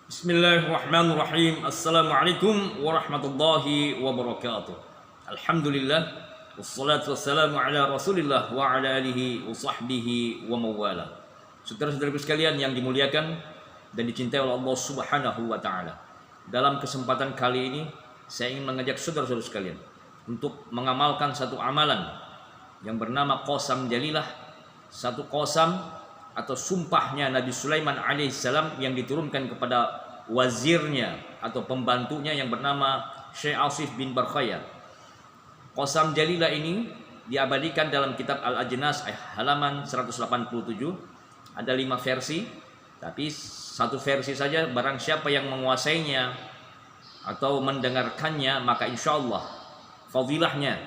Bismillahirrahmanirrahim. Assalamualaikum warahmatullahi wabarakatuh. Alhamdulillah wassalatu wassalamu ala Rasulillah wa ala alihi wa sahbihi wa mawala. Saudara-saudaraku sekalian yang dimuliakan dan dicintai oleh Allah Subhanahu wa taala. Dalam kesempatan kali ini saya ingin mengajak saudara-saudara sekalian untuk mengamalkan satu amalan yang bernama qasam jalilah, satu qasam atau sumpahnya Nabi Sulaiman alaihissalam yang diturunkan kepada wazirnya atau pembantunya yang bernama Syekh Asif bin Barkhaya. Qasam jalilah ini diabadikan dalam kitab Al-Ajnas halaman 187. Ada 5 versi, tapi satu versi saja. Barang siapa yang menguasainya atau mendengarkannya, maka insya Allah fadilahnya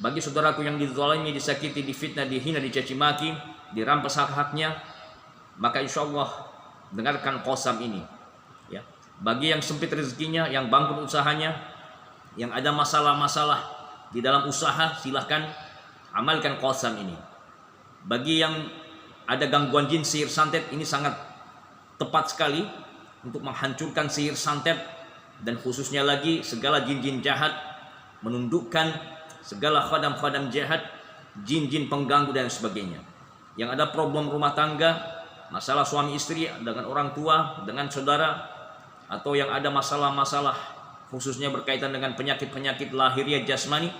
bagi saudaraku yang dizalimi, disakiti, difitnah, dihina, dicaci maki, dirampas hak-haknya, maka insya Allah dengarkan qasam ini ya. Bagi yang sempit rezekinya, yang bangkrut usahanya, yang ada masalah-masalah di dalam usaha, silahkan amalkan qasam ini. Bagi yang ada gangguan jin, sihir, santet, ini sangat tepat sekali untuk menghancurkan sihir, santet, dan khususnya lagi segala jin-jin jahat, menundukkan segala khadam-khadam jahat, jin-jin pengganggu dan sebagainya. Yang ada problem rumah tangga, masalah suami istri dengan orang tua, dengan saudara, atau yang ada masalah-masalah khususnya berkaitan dengan penyakit-penyakit lahiriah jasmani,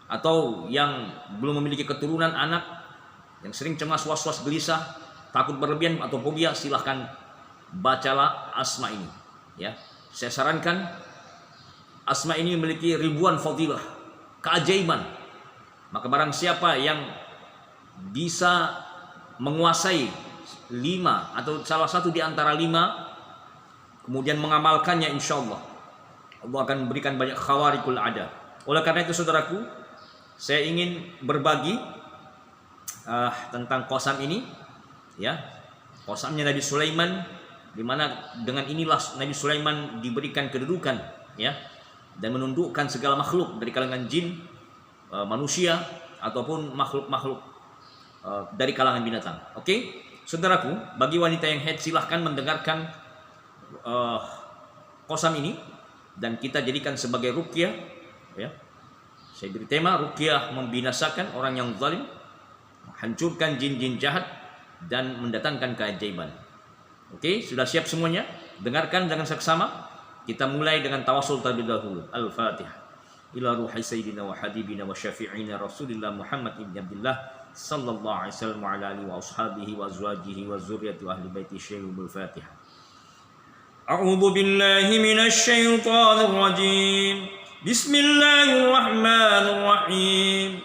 atau yang belum memiliki keturunan anak, yang sering cemas, was-was, gelisah, takut berlebihan atau fobia, silahkan bacalah asma ini ya. Saya sarankan asma ini memiliki ribuan fadilah, keajaiban. Maka barang siapa yang bisa menguasai 5 atau salah satu di antara 5, kemudian mengamalkannya, insya Allah Allah akan memberikan banyak khawarikul ada. Oleh karena itu saudaraku, saya ingin berbagi tentang qasam ini ya. Qasamnya Nabi Sulaiman, di mana dengan inilah Nabi Sulaiman diberikan kedudukan ya, dan menundukkan segala makhluk dari kalangan jin, manusia, ataupun makhluk-makhluk dari kalangan binatang. Oke, saudaraku, bagi wanita yang haid silahkan mendengarkan qasam ini dan kita jadikan sebagai ruqyah ya. Saya beri tema ruqyah membinasakan orang yang zalim, menghancurkan jin-jin jahat, dan mendatangkan keajaiban. Oke, sudah siap semuanya? Dengarkan dengan seksama. Kita mulai dengan tawasul terlebih dahulu. Al-Fatihah. Ila ruhi sayyidina wa habibina wa syafi'ina Rasulillah Muhammad ibn Abdullah sallallahu alaihi wasallam wa ala alihi wa ashabihi wa azwajihi wa zurriyyati ahli baiti syaikhul Fatihah. A'udzu billahi minasy syaithanir rajim. Bismillahirrahmanirrahim.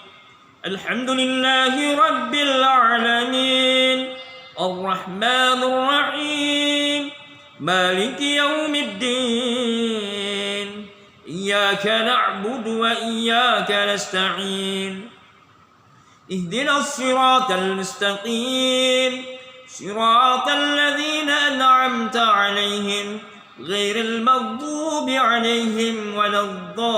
Alhamdulillahi rabbil alamin. Ar-Rahmanir Rahim. Maliki yaumiddin. Iyyaka na'budu wa iyyaka nasta'in. اهدنا الصراط المستقيم صراط الذين أنعمت عليهم غير المغضوب عليهم ولا الضالين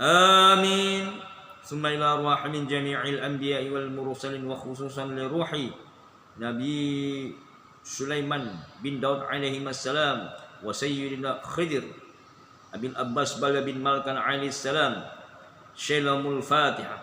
آمين ثم إلى أرواح من جميع الأنبياء والمرسلين وخصوصا لروح نبي سليمان بن داود عليه السلام وسيدنا خضر أبي الأباس بن مالك عليه السلام شلم الفاتحة.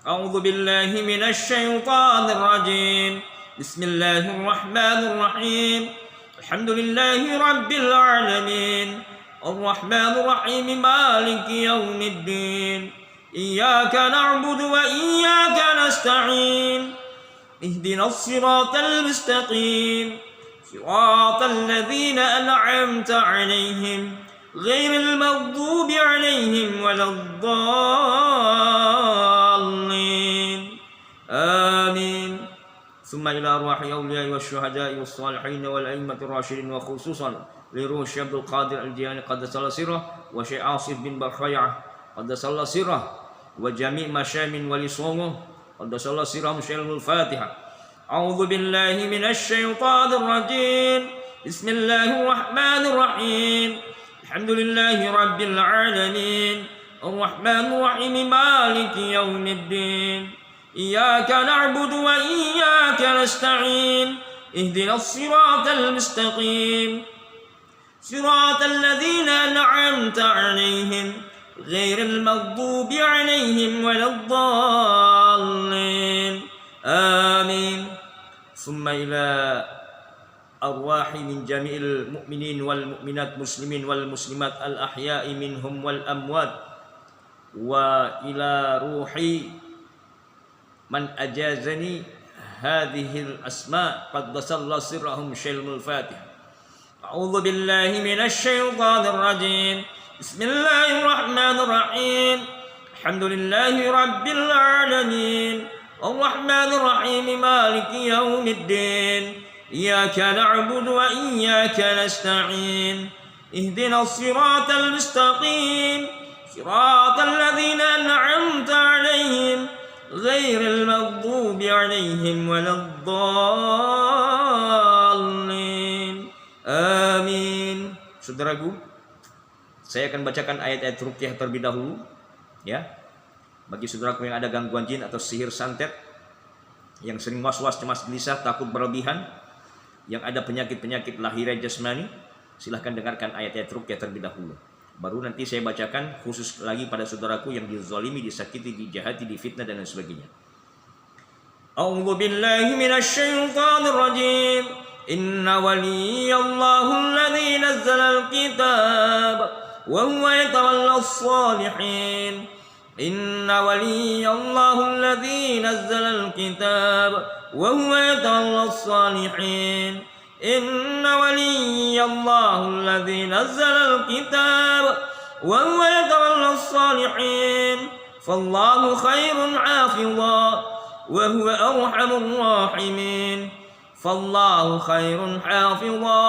أعوذ بالله من الشيطان الرجيم. بسم الله الرحمن الرحيم. الحمد لله رب العالمين. الرحمن الرحيم مالك يوم الدين. إياك نعبد وإياك نستعين. اهدنا الصراط المستقيم. صراط الذين أنعمت عليهم غير المغضوب عليهم ولا الضالين آمين ثم إلى أرواح الأولياء والشهداء والصالحين والأئمة الراشدين وخصوصا لروح الشيخ عبد القادر الجيلاني قدس الله سره وشيخ عاصف بن برخيعة قدس الله سره وجميع مشايخ من ولي صومه قدس الله سرهم شلم الفاتحة. أعوذ بالله من الشيطان الرجيم. بسم الله الرحمن الرحيم. الحمد لله رب العالمين. الرحمن الرحيم مالك يوم الدين. إياك نعبد وإياك نستعين اهدنا الصراط المستقيم صراط الذين أنعمت عليهم غير المغضوب عليهم ولا الضالين آمين. ثم إلى أرواح من جميع المؤمنين والمؤمنات مسلمين والمسلمات الأحياء منهم والأموات وإلى روح من أجازني هذه الأسماء قدس الله سرهم شلم الفاتحة. أعوذ بالله من الشيطان الرجيم. بسم الله الرحمن الرحيم. الحمد لله رب العالمين الرحمن الرحيم مالك يوم الدين إياك نعبد وإياك نستعين اهدنا الصراط المستقيم صراط الذين أنعمت عليهم غير المغضوب عليهم ولا الضالين آمين. Saudaraku, saya akan bacakan ayat-ayat ruqyah terlebih dahulu ya. Bagi saudaraku yang ada gangguan jin atau sihir santet, yang sering was-was, cemas, gelisah, takut berlebihan, yang ada penyakit-penyakit lahiriah jasmani, silahkan dengarkan ayat-ayat ruqyah terlebih dahulu. Baru nanti saya bacakan khusus lagi pada saudaraku yang dizalimi, disakiti, dijahati, difitnah dan lain sebagainya. A'udzu billahi minasy syaithanir rajim. Inna waliyallahu alladzi nazzala al-kitab wa huwa yatawallas salihin. Inna waliyallahu alladzi nazzala al-kitab wa huwa yatawallas salihin. Inna waliyallahu alladzi nazzala al-kitab wa huwa yatawallas salihin. Fallahu khairun 'afidha wa huwa arhamur rahimin. Fallahu khairun 'afidha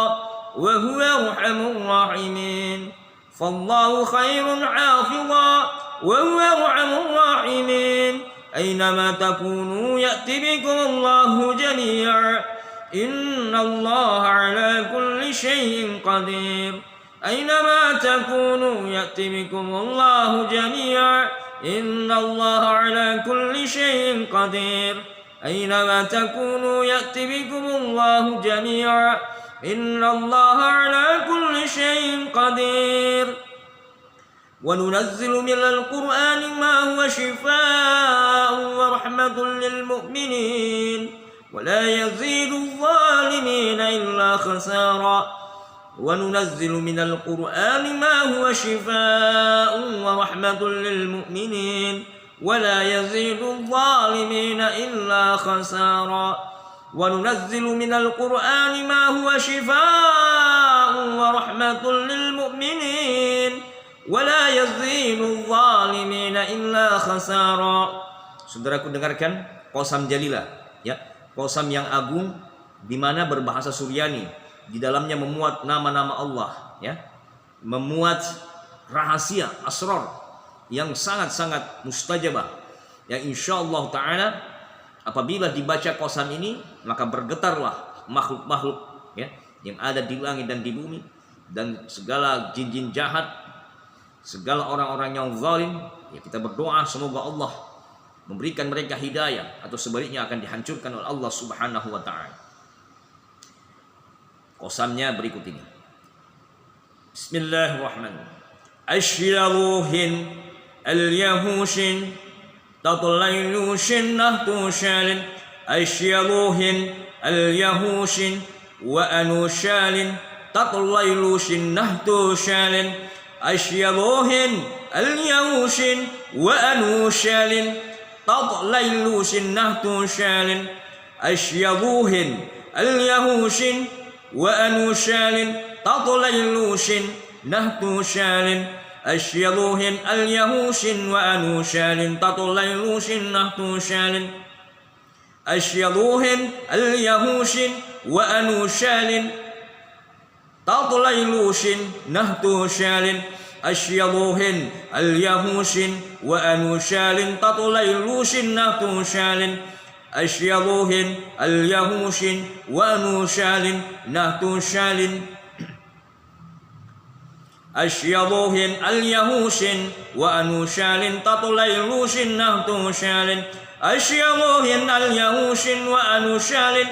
wa huwa arhamur rahimin. Fallahu khairun 'afidha وهو أرحم الراحمين. أينما تكونوا يأتي بكم الله جميعا إن الله على كل شيء قدير. أينما تكونوا يأتي بكم الله جميعا إن الله على كل شيء قدير. أينما تكونوا يأتي بكم الله جميعا إن الله على كل شيء قدير. وننزل من القرآن ما هو شفاء ورحمة للمؤمنين ولا يزيد الظالمين إلا خسارا. وننزل من القرآن ما هو شفاء ورحمة للمؤمنين ولا يزيد الظالمين إلا خسارا. وننزل من القرآن ما هو شفاء ورحمة للمؤمنين wala yazidul zalimina illa khasara. Saudaraku, dengarkan Qasam Jalilah ya, Qasam yang agung di mana berbahasa Suryani, di dalamnya memuat nama-nama Allah ya, memuat rahasia asrar yang sangat-sangat mustajabah yang insyaallah taala apabila dibaca Qasam ini maka bergetarlah makhluk-makhluk ya yang ada di langit dan di bumi dan segala jin-jin jahat, segala orang-orang yang zalim ya, kita berdoa semoga Allah memberikan mereka hidayah atau sebaliknya akan dihancurkan oleh Allah Subhanahu wa taala. Qasamnya berikut ini. Bismillahirrahmanirrahim. Asyyaluhin al-yahushin tatlaylushin nahtushalin. Asyyaluhin al-yahushin wa anushalin tatlaylushin nahtushalin. Asyyaluhin al-yahushin wa anushalin tatlaylushin nahtushalin. Asyyaluhin al-yahushin wa anushalin tatlaylushin nahtushalin. Asyyaluhin al-yahushin wa anushalin tatlaylushin nahtushalin. Asyyaluhin al-yahushin wa anushalin tatlaylushin nahtushalin. Asyyaluhin al-yahushin wa anushalin tatlaylushin nahtushalin. Asyyaluhin al-yahushin wa anushalin nahtushalin. Asyyaluhin al-yahushin wa anushalin tatlaylushin nahtushalin. Asyyaluhin al-yahushin wa anushalin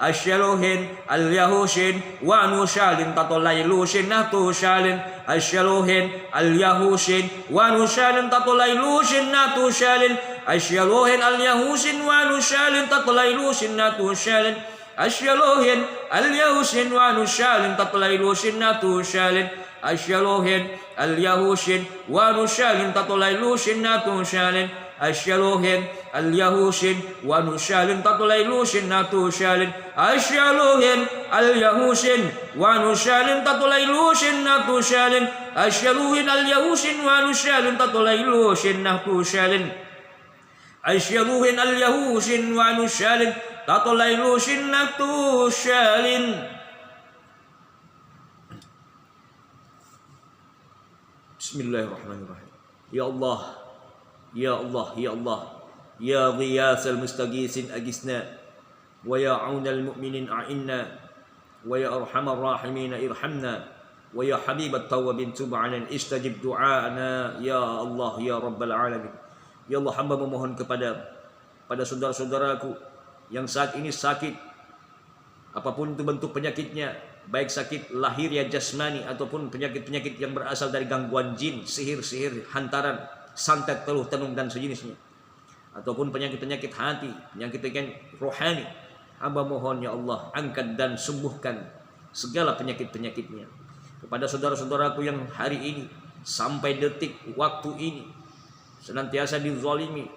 asyaluhin al-yahushin wa nushalin tatolailushin natushalin asyaluhin al-yahushin wa nushalin tatolailushin natushalin asyaluhin al-yahushin wa nushalin tatolailushin natushalin asyaluhin al-yahushin wa nushalin tatolailushin natushalin asyaluhin al-yahushin wa nushalin tatolailushin natushalin asyaluhin al-yahushin wa nushalin tatolailushin natushalin asyaluhin al-yahushin wa nushalin tatolailushin natushalin asyaluhin al-yahushin wa nushalin tatolailushin natushalin asyaluhin al-yahushin wa nushalin tatolailushin natushalin. Bismillahirrahmanirrahim. Ya Allah, ya Allah, ya Allah, ya ghiyasal mustagisin agisna, wa ya aunal mu'minin a'inna, wa ya arhamar rahimin irhamna, wa ya habibat tawabin tub'alan istajib du'ana, ya Allah, ya Rabbal alamin. Ya Allah, hamba memohon pada saudara-saudaraku yang saat ini sakit, apapun itu bentuk penyakitnya, baik sakit lahiriah jasmani ataupun penyakit-penyakit yang berasal dari gangguan jin, sihir-sihir, hantaran, santet, teluh, tenung dan sejenisnya, ataupun penyakit-penyakit hati, penyakit-penyakit rohani. Hamba mohon ya Allah, angkat dan sembuhkan segala penyakit-penyakitnya. Kepada saudara-saudaraku yang hari ini sampai detik waktu ini senantiasa dizalimi,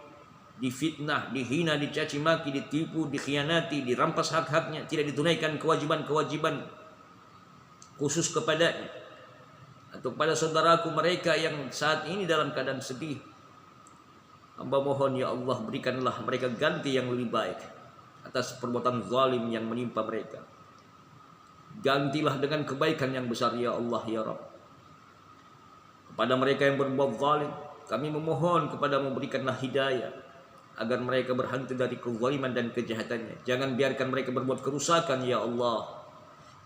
difitnah, dihina, dicaci maki, ditipu, dikhianati, dirampas hak-haknya, tidak ditunaikan kewajiban-kewajiban khusus kepadanya, atau kepada saudaraku mereka yang saat ini dalam keadaan sedih, hamba mohon ya Allah, berikanlah mereka ganti yang lebih baik atas perbuatan zalim yang menimpa mereka. Gantilah dengan kebaikan yang besar ya Allah ya Rabb. Kepada mereka yang berbuat zalim, kami memohon kepadamu, berikanlah hidayah agar mereka berhenti dari kezaliman dan kejahatannya. Jangan biarkan mereka berbuat kerusakan ya Allah.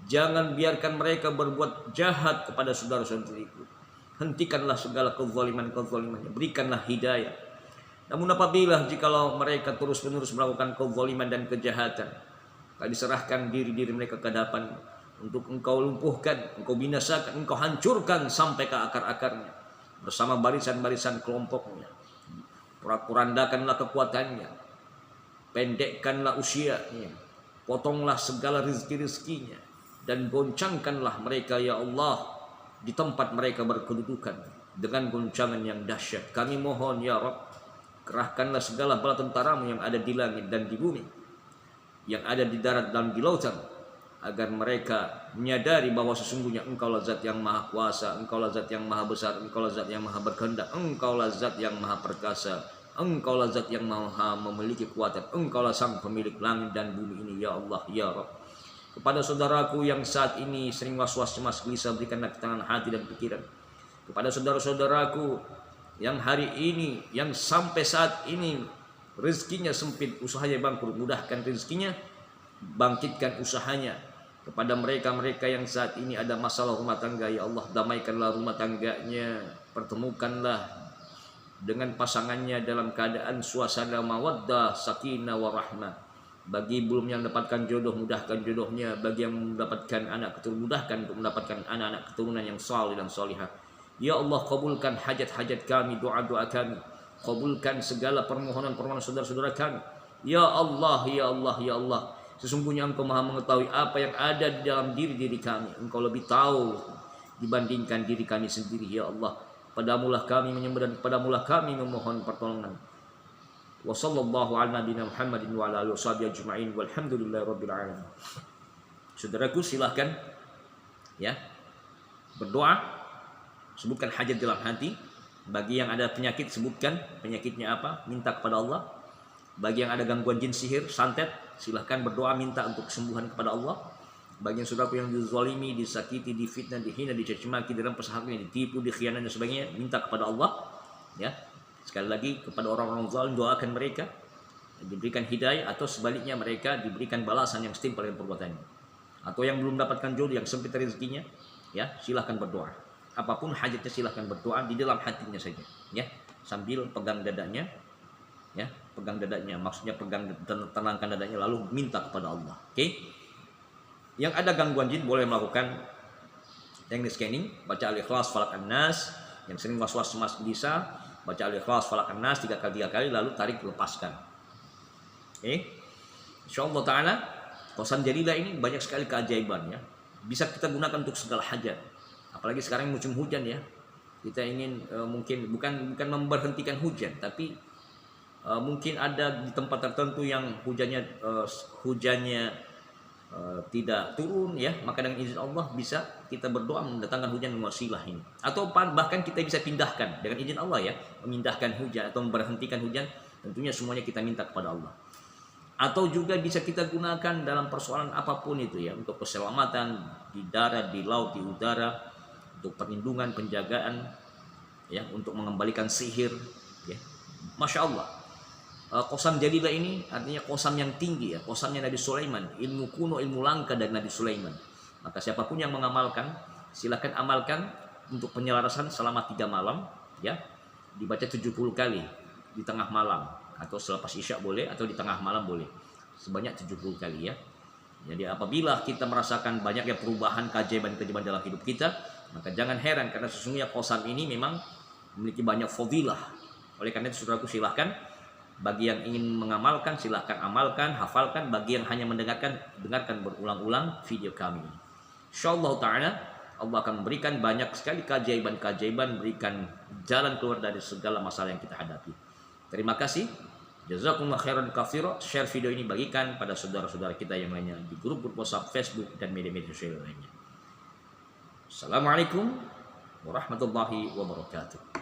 Jangan biarkan mereka berbuat jahat kepada saudara-saudariku. Hentikanlah segala kezaliman-kezalimannya. Berikanlah hidayah. Namun apabila jikalau mereka terus-menerus melakukan kezaliman dan kejahatan, kami serahkan diri-diri mereka ke hadapan untuk Engkau lumpuhkan, Engkau binasakan, Engkau hancurkan sampai ke akar-akarnya bersama barisan-barisan kelompoknya. Porandakanlah kekuatannya, pendekkanlah usianya, potonglah segala rezeki-rezekinya, dan goncangkanlah mereka ya Allah di tempat mereka berkedudukan dengan goncangan yang dahsyat. Kami mohon ya Rabb, kerahkanlah segala bala tentaramu yang ada di langit dan di bumi, yang ada di darat dan di lautan, agar mereka menyadari bahwa sesungguhnya Engkaulah zat yang maha kuasa, Engkaulah zat yang maha besar, Engkaulah zat yang maha berkehendak, Engkaulah zat yang maha perkasa, Engkaulah zat yang maha memiliki kekuatan, Engkaulah sang pemilik langit dan bumi ini ya Allah ya Rabb. Kepada saudaraku yang saat ini sering was-was, cemas, gelisah, berikanlah ketenangan hati dan pikiran. Kepada saudara-saudaraku yang hari ini, yang sampai saat ini rezekinya sempit, usahanya bangkrut, mudahkan rezekinya, bangkitkan usahanya. Kepada mereka-mereka yang saat ini ada masalah rumah tangga, ya Allah, damaikanlah rumah tangganya, pertemukanlah dengan pasangannya dalam keadaan suasana mawaddah, sakinah, warahmah. Bagi belum yang mendapatkan jodoh, mudahkan jodohnya. Bagi yang mendapatkan anak keturunan, mudahkan untuk mendapatkan anak-anak keturunan yang salih dan salihah. Ya Allah, kabulkan hajat-hajat kami, doa-doa kami. Kabulkan segala permohonan-permohonan saudara-saudara kami. Ya Allah, ya Allah, ya Allah. Sesungguhnya Engkau maha mengetahui apa yang ada di dalam diri-diri kami. Engkau lebih tahu dibandingkan diri kami sendiri, ya Allah. Padamulah kami menyembah dan padamulah kami memohon pertolongan. Wa sallallahu ala nabiyina Muhammadin wa ala alihi washabihi ajma'in walhamdulillahi rabbil alamin. Saudaraku, silahkan ya berdoa, sebutkan hajat dalam hati. Bagi yang ada penyakit, sebutkan penyakitnya apa, minta kepada Allah. Bagi yang ada gangguan jin, sihir, santet, silahkan berdoa minta untuk kesembuhan kepada Allah. Bagi yang saudaraku yang dizalimi, disakiti, difitnah, dihina, dicaci maki, dirampas haknya, ditipu, dikhianati dan sebagainya, minta kepada Allah ya. Sekali lagi, kepada orang-orang zalim doakan mereka diberikan hidayah, atau sebaliknya mereka diberikan balasan yang setimpal dengan perbuatannya. Atau yang belum mendapatkan jodoh, yang sempit rezekinya, ya silahkan berdoa. Apapun hajatnya silahkan berdoa di dalam hatinya saja, ya, sambil pegang dadanya, ya, pegang dadanya, maksudnya pegang tenangkan dadanya lalu minta kepada Allah. Oke? Yang ada gangguan jin boleh melakukan teknik scanning, baca Al-Ikhlas, Falaq, An-Nas. Yang sering was-was cemas bisa baca Al-Ikhlas, Falaq, An-Nas 3 kali lalu tarik lepaskan. Oke? Insyaallah taala Qausam Jalilah ini banyak sekali keajaiban ya. Bisa kita gunakan untuk segala hajat. Apalagi sekarang musim hujan ya. Kita ingin mungkin bukan memberhentikan hujan, tapi mungkin ada di tempat tertentu yang hujannya tidak turun ya, maka dengan izin Allah bisa kita berdoa mendatangkan hujan dengan wasilah ini. Atau bahkan kita bisa pindahkan dengan izin Allah ya, memindahkan hujan atau memberhentikan hujan, tentunya semuanya kita minta kepada Allah. Atau juga bisa kita gunakan dalam persoalan apapun itu ya, untuk keselamatan di darat, di laut, di udara, untuk perlindungan, penjagaan ya, untuk mengembalikan sihir ya. Masya Allah. Qausam Jalilah ini artinya qausam yang tinggi ya, qausamnya Nabi Sulaiman, ilmu kuno, ilmu langka dari Nabi Sulaiman. Maka siapapun yang mengamalkan, silakan amalkan untuk penyelarasan selama 3 malam ya, dibaca 70 kali di tengah malam, atau selepas isya boleh, atau di tengah malam boleh, sebanyak 70 kali ya. Jadi apabila kita merasakan banyaknya perubahan, keajaiban-keajaiban dalam hidup kita, maka jangan heran karena sesungguhnya qausam ini memang memiliki banyak fadilah. Oleh karena itu saudaraku, silahkan bagi yang ingin mengamalkan silahkan amalkan, hafalkan. Bagi yang hanya mendengarkan, dengarkan berulang-ulang video kami. Insyaallah taala Allah akan memberikan banyak sekali keajaiban-keajaiban, berikan jalan keluar dari segala masalah yang kita hadapi. Terima kasih. Jazakumullah khairan katsira. Share video ini, bagikan pada saudara-saudara kita yang lainnya di grup WhatsApp, Facebook, dan media-media sosial lainnya. Assalamualaikum warahmatullahi wabarakatuh.